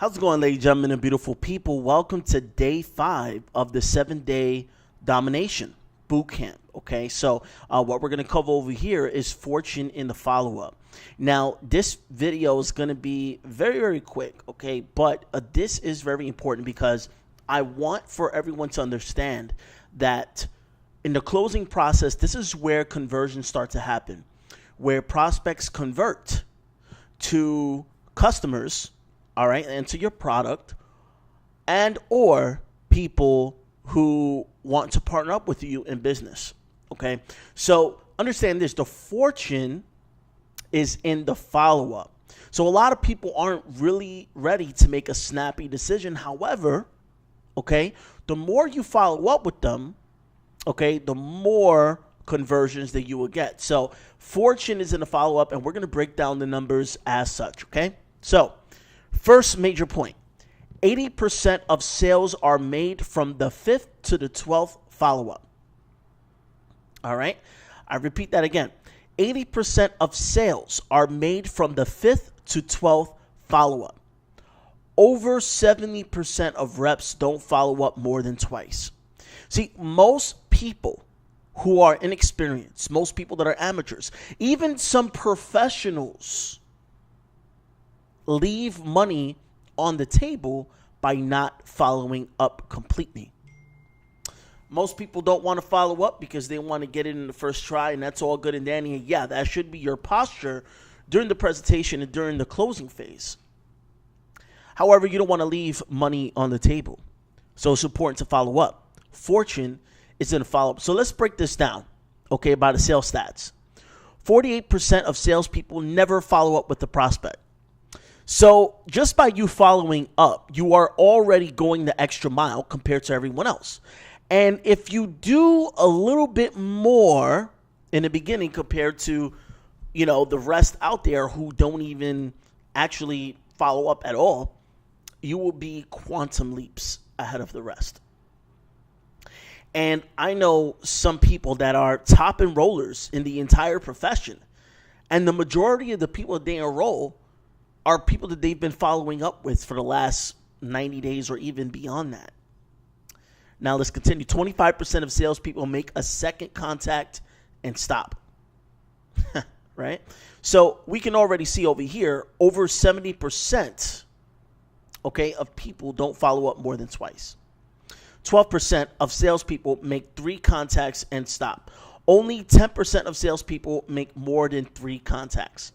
How's it going, ladies and gentlemen and beautiful people? Welcome to day 5 of the 7-day domination boot camp. Okay, so what we're going to cover over here is fortune in the follow-up. Now, this video is going to be very, very quick, okay? But this is very important because I want for everyone to understand that in the closing process, this is where conversions start to happen, where prospects convert to customers, all right, and to your product, and or people who want to partner up with you in business, okay? So understand this, the fortune is in the follow-up. So a lot of people aren't really ready to make a snappy decision. However, okay, the more you follow up with them, okay, the more conversions that you will get. So fortune is in the follow-up, and we're going to break down the numbers as such, okay? So first major point, 80% of sales are made from the 5th to the 12th follow-up. All right? I repeat that again. 80% of sales are made from the 5th to 12th follow-up. Over 70% of reps don't follow up more than twice. See, most people who are inexperienced, most people that are amateurs, even some professionals leave money on the table by not following up completely. Most people don't want to follow up because they want to get it in the first try, and that's all good and dandy. And yeah, that should be your posture during the presentation and during the closing phase. However, you don't want to leave money on the table. So it's important to follow up. Fortune is in the follow-up. So let's break this down, okay, by the sales stats. 48% of salespeople never follow up with the prospect. So just by you following up, you are already going the extra mile compared to everyone else. And if you do a little bit more in the beginning compared to, you know, the rest out there who don't even actually follow up at all, you will be quantum leaps ahead of the rest. And I know some people that are top enrollers in the entire profession, and the majority of the people that they enroll are people that they've been following up with for the last 90 days or even beyond that. Now let's continue. 25% of salespeople make a second contact and stop. Right? So we can already see over here, over 70%, okay, of people don't follow up more than twice. 12% of salespeople make 3 contacts and stop. Only 10% of salespeople make more than 3 contacts.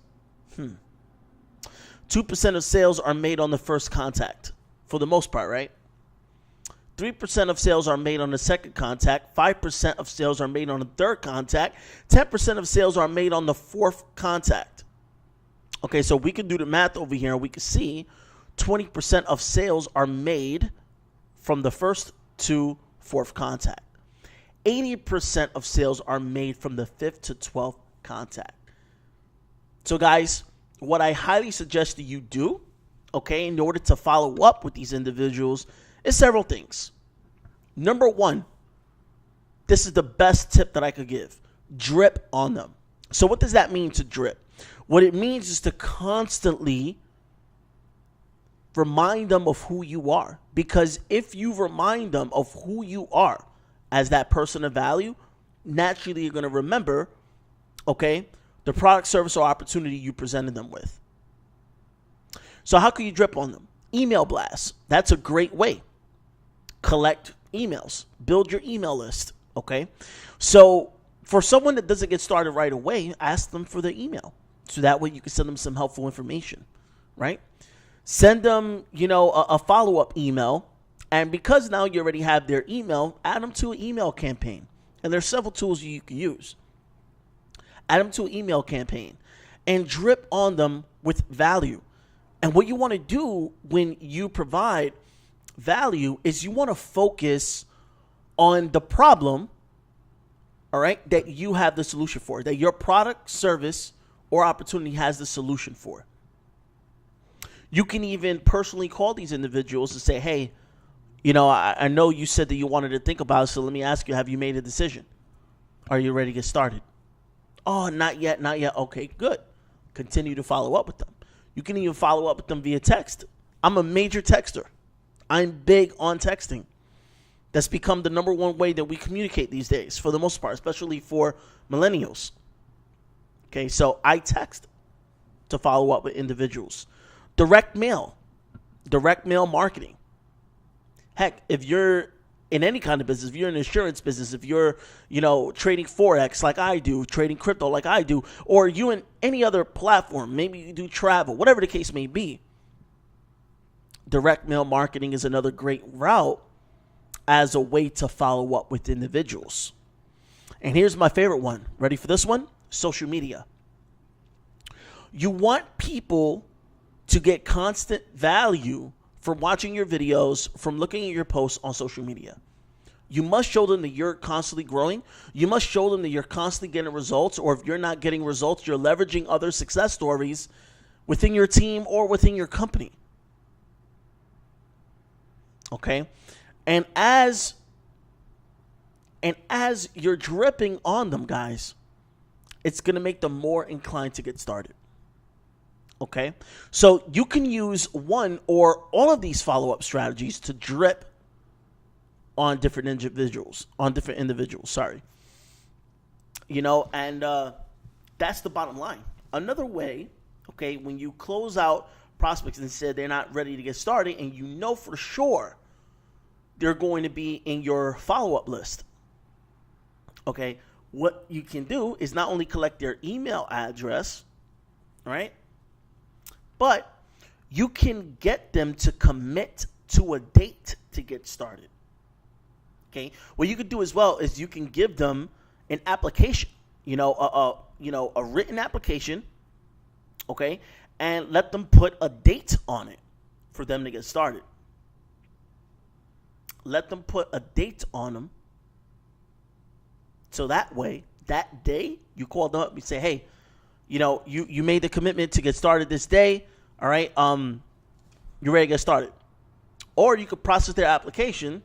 2% of sales are made on the first contact, for the most part, right? 3% of sales are made on the second contact. 5% of sales are made on the third contact. 10% of sales are made on the fourth contact. Okay, so we can do the math over here, and we can see 20% of sales are made from the first to fourth contact. 80% of sales are made from the 5th to 12th contact. So guys, what I highly suggest that you do, okay, in order to follow up with these individuals is several things. Number 1, this is the best tip that I could give. Drip on them. So what does that mean, to drip? What it means is to constantly remind them of who you are. Because if you remind them of who you are as that person of value, naturally you're going to remember, okay, the product, service, or opportunity you presented them with. So how can you drip on them? Email blasts. That's a great way. Collect emails. Build your email list, okay? So for someone that doesn't get started right away, ask them for their email. So that way you can send them some helpful information, right? Send them, you know, a follow-up email. And because now you already have their email, add them to an email campaign. And there's several tools you can use. Add them to an email campaign and drip on them with value. And what you want to do when you provide value is you want to focus on the problem, all right, that you have the solution for, that your product, service, or opportunity has the solution for. You can even personally call these individuals and say, hey, you know, I know you said that you wanted to think about it, so let me ask you, have you made a decision? Are you ready to get started? Oh, not yet, not yet. Okay, good. Continue to follow up with them. You can even follow up with them via text. I'm a major texter. I'm big on texting. That's become the number one way that we communicate these days, for the most part, especially for millennials. Okay, so I text to follow up with individuals. Direct mail marketing. Heck, if you're in any kind of business, if you're in an insurance business, if you're, trading Forex like I do, trading crypto like I do, or you in any other platform, maybe you do travel, whatever the case may be, direct mail marketing is another great route as a way to follow up with individuals. And here's my favorite one. Ready for this one? Social media. You want people to get constant value from watching your videos, from looking at your posts on social media. You must show them that you're constantly growing. You must show them that you're constantly getting results, or if you're not getting results, you're leveraging other success stories within your team or within your company. Okay? And as you're dripping on them, guys, it's going to make them more inclined to get started. Okay? So you can use one or all of these follow-up strategies to drip on different individuals, sorry. And that's the bottom line. Another way, okay, when you close out prospects and said they're not ready to get started, and you know for sure they're going to be in your follow-up list. Okay, what you can do is not only collect their email address, right? But you can get them to commit to a date to get started. Okay, what you could do as well is you can give them an application, a written application, okay, and let them put a date on it for them to get started. Let them put a date on them. So that way, that day, you call them up and say, hey, you made the commitment to get started this day. All right. You ready to get started? Or you could process their application.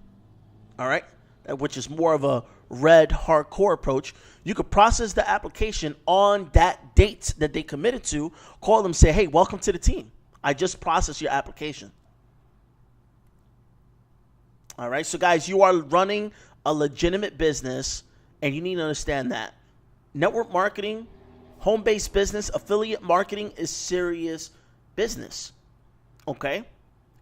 All right. Which is more of a red hardcore approach. You could process the application on that date that they committed to. Call them, say, hey, welcome to the team. I just processed your application. All right. So guys, you are running a legitimate business, and you need to understand that network marketing, home-based business, affiliate marketing is serious business. Okay.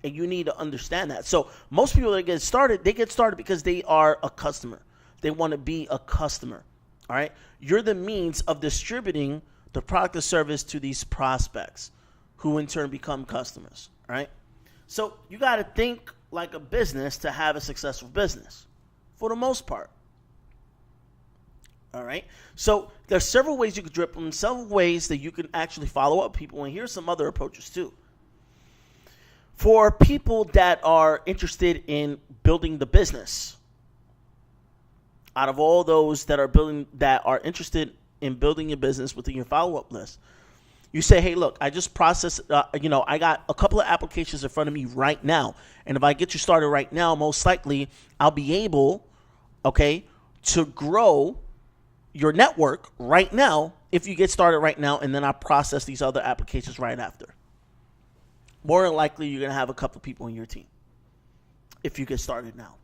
And you need to understand that. So most people that get started, they get started because they are a customer. They want to be a customer. All right. You're the means of distributing the product or service to these prospects, who in turn become customers. All right. So you got to think like a business to have a successful business, for the most part. All right. So there's several ways you could drip them, several ways that you can actually follow up people. And here's some other approaches too. For people that are interested in building the business, out of all those that are interested in building your business within your follow-up list, you say, hey, look, I just processed, I got a couple of applications in front of me right now. And if I get you started right now, most likely I'll be able, okay, to grow your network right now if you get started right now, and then I process these other applications right after. More than likely, you're going to have a couple of people in your team if you get started now.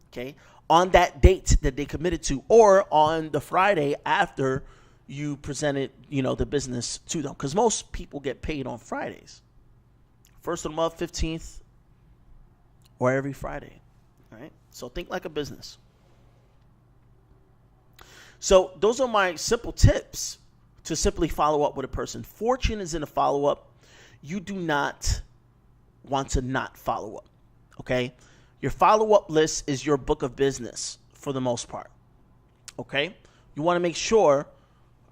Okay? On that date that they committed to, or on the Friday after you presented, the business to them. Because most people get paid on Fridays. First of the month, 15th, or every Friday. All right? So think like a business. So those are my simple tips to simply follow up with a person. Fortune is in a follow-up. You do not want to not follow up, okay? Your follow-up list is your book of business for the most part, okay? You want to make sure,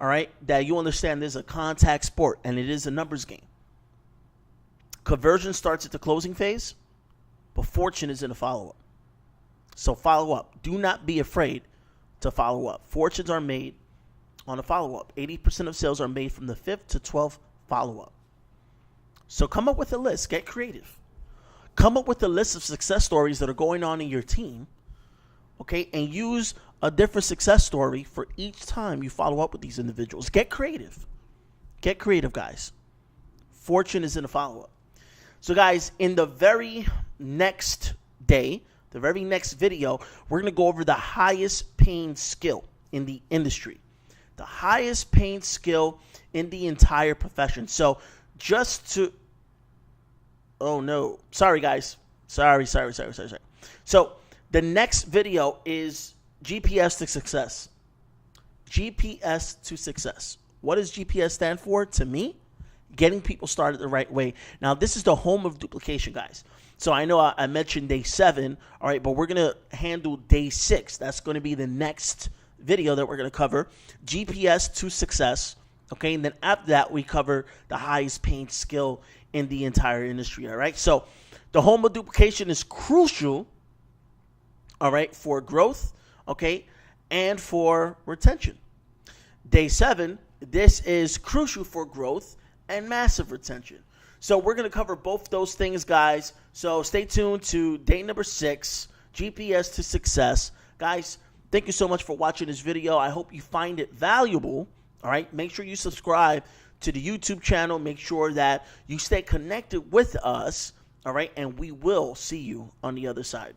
all right, that you understand there's a contact sport and it is a numbers game. Conversion starts at the closing phase, but fortune is in a follow-up. So follow up. Do not be afraid to follow up. Fortunes are made on a follow-up. 80% of sales are made from the 5th to 12th follow-up. So come up with a list. Get creative. Come up with a list of success stories that are going on in your team, okay, and use a different success story for each time you follow up with these individuals. Get creative. Get creative, guys. Fortune is in a follow-up. So guys, in the very next day, the very next video, we're going to go over the highest paying skill in the industry. The highest paying skill in the entire profession. So just to, oh no, sorry guys. Sorry. So the next video is GPS to success. GPS to success. What does GPS stand for? To me, getting people started the right way. Now, this is the home of duplication, guys. So I know I mentioned day 7, all right, but we're going to handle day 6. That's going to be the next video that we're going to cover, GPS to success, okay? And then after that, we cover the highest paying skill in the entire industry, all right? So the home of duplication is crucial, all right, for growth, okay, and for retention. Day 7, this is crucial for growth and massive retention. So we're going to cover both those things, guys. So stay tuned to day number 6, GPS to success. Guys, thank you so much for watching this video. I hope you find it valuable. All right, make sure you subscribe to the YouTube channel. Make sure that you stay connected with us. All right, and we will see you on the other side.